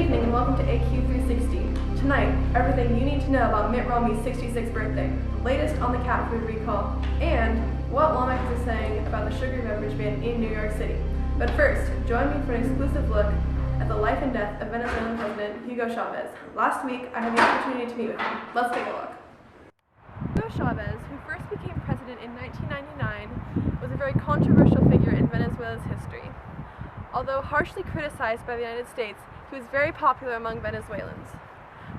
evening and welcome to AQ 360. Tonight, everything you need to know about Mitt Romney's 66th birthday, the latest on the cat food recall, and what lawmakers are saying about the sugary beverage ban in New York City. But first, join me for an exclusive look at the life and death of Venezuelan President Hugo Chavez. Last week, I had the opportunity to meet with him. Let's take a look. Hugo Chavez, who first became president in 1999, was a very controversial figure in Venezuela's history. Although harshly criticized by the United States, he was very popular among Venezuelans.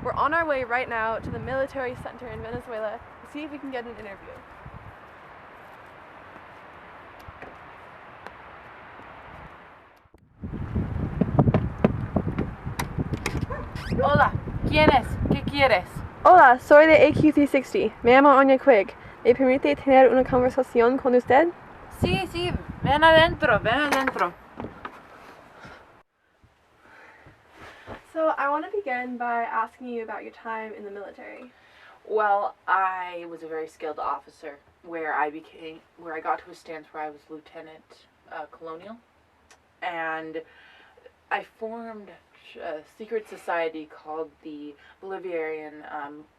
We're on our way right now to the military center in Venezuela to see if we can get an interview. Hola, ¿quién es? ¿Qué quieres? Hola, soy de AQ 360. Me llamo Anya. ¿Me permite tener una conversación con usted? Sí, sí, ven adentro, ven adentro. So, I want to begin by asking you about your time in the military. Well, I was a very skilled officer where I got to a stance where I was lieutenant colonial, and I formed a secret society called the Bolivarian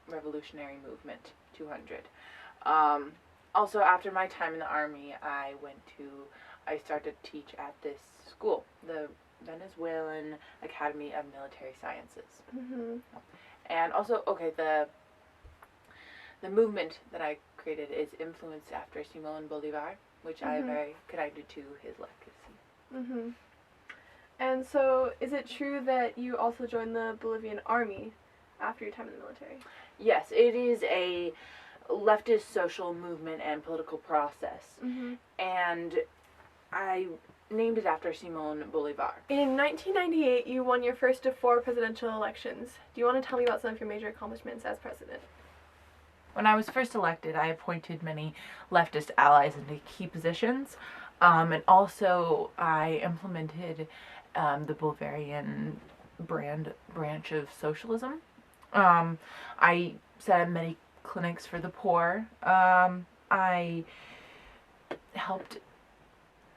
Revolutionary Movement 200. Also, after my time in the army, I started to teach at this school, the Venezuelan Academy of Military Sciences. Mm-hmm. And also, the movement that I created is influenced after Simón Bolívar, which I am very connected to his legacy. Mm-hmm. And so, is it true that you also joined the Bolivian army after your time in the military? Yes, it is a leftist social movement and political process. Mm-hmm. And I named it after Simón Bolívar. In 1998, you won your first of 4 presidential elections. Do you want to tell me about some of your major accomplishments as president? When I was first elected, I appointed many leftist allies into key positions, and also I implemented the Bolivarian branch of socialism. I set up many clinics for the poor. I helped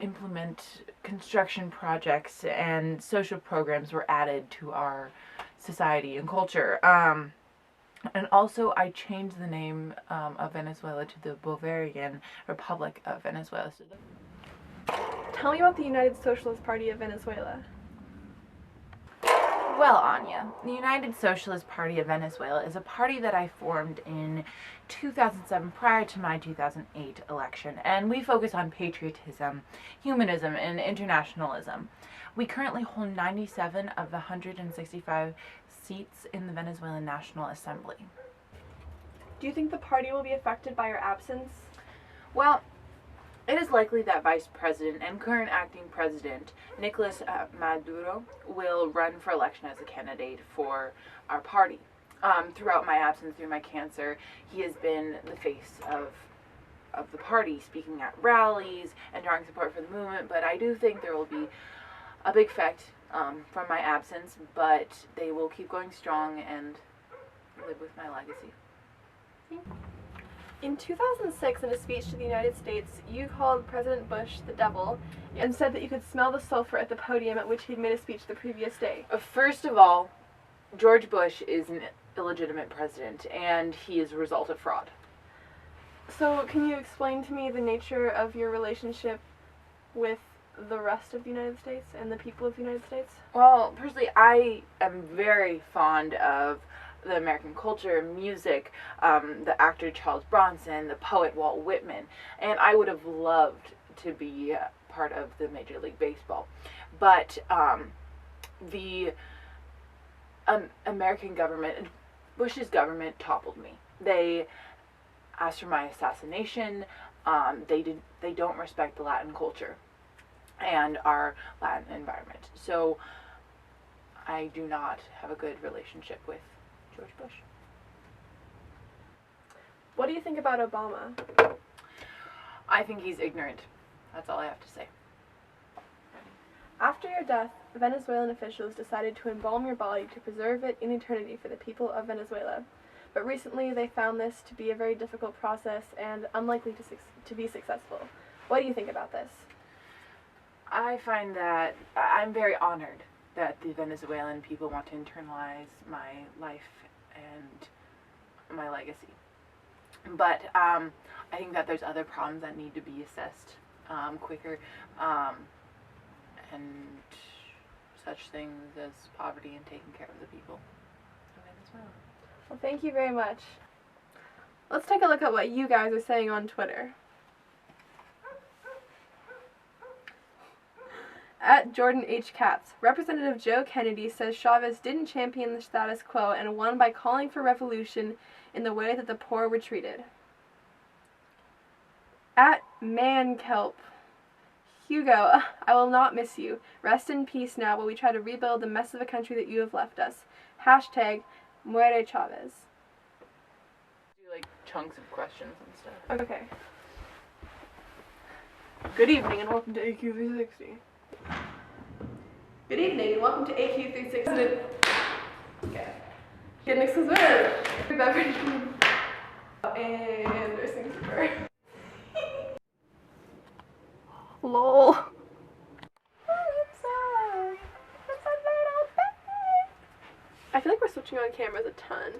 implement construction projects, and social programs were added to our society and culture. And also I changed the name of Venezuela to the Bolivarian Republic of Venezuela. Tell me about the United Socialist Party of Venezuela. Well, Anya, the United Socialist Party of Venezuela is a party that I formed in 2007 prior to my 2008 election, and we focus on patriotism, humanism, and internationalism. We currently hold 97 of the 165 seats in the Venezuelan National Assembly. Do you think the party will be affected by your absence? Well, it is likely that Vice President and current acting President Nicolas Maduro will run for election as a candidate for our party. Throughout my absence, through my cancer, he has been the face of the party, speaking at rallies and drawing support for the movement. But I do think there will be a big effect from my absence, but they will keep going strong and live with my legacy. In 2006, in a speech to the United States, you called President Bush the devil and said that you could smell the sulfur at the podium at which he'd made a speech the previous day. First of all, George Bush is an illegitimate president, and he is a result of fraud. So, can you explain to me the nature of your relationship with the rest of the United States and the people of the United States? Well, personally, I am very fond of the American culture, music, the actor Charles Bronson, the poet Walt Whitman, and I would have loved to be part of the Major League Baseball. But the American government, Bush's government, toppled me. They asked for my assassination. They don't respect the Latin culture and our Latin environment. So I do not have a good relationship with George Bush. What do you think about Obama? I think he's ignorant. That's all I have to say. After your death, Venezuelan officials decided to embalm your body to preserve it in eternity for the people of Venezuela. But recently they found this to be a very difficult process and unlikely to be successful. What do you think about this? I find that I'm very honored that the Venezuelan people want to internalize my life and my legacy. But I think that there's other problems that need to be assessed quicker, and such things as poverty and taking care of the people of Venezuela. Well, thank you very much. Let's take a look at what you guys are saying on Twitter. At Jordan H. Katz, Representative Joe Kennedy says Chavez didn't champion the status quo and won by calling for revolution in the way that the poor were treated. At Mankelp, Hugo, I will not miss you. Rest in peace now while we try to rebuild the mess of a country that you have left us. Hashtag Muere Chavez. Do like chunks of questions and stuff. Okay. Good evening and welcome to AQ 360. Good evening and welcome to AQ 360. Okay. Get next is beverage and nursing super. Lol. I feel like we're switching on cameras a ton.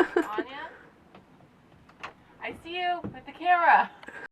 Anya? I see you with the camera.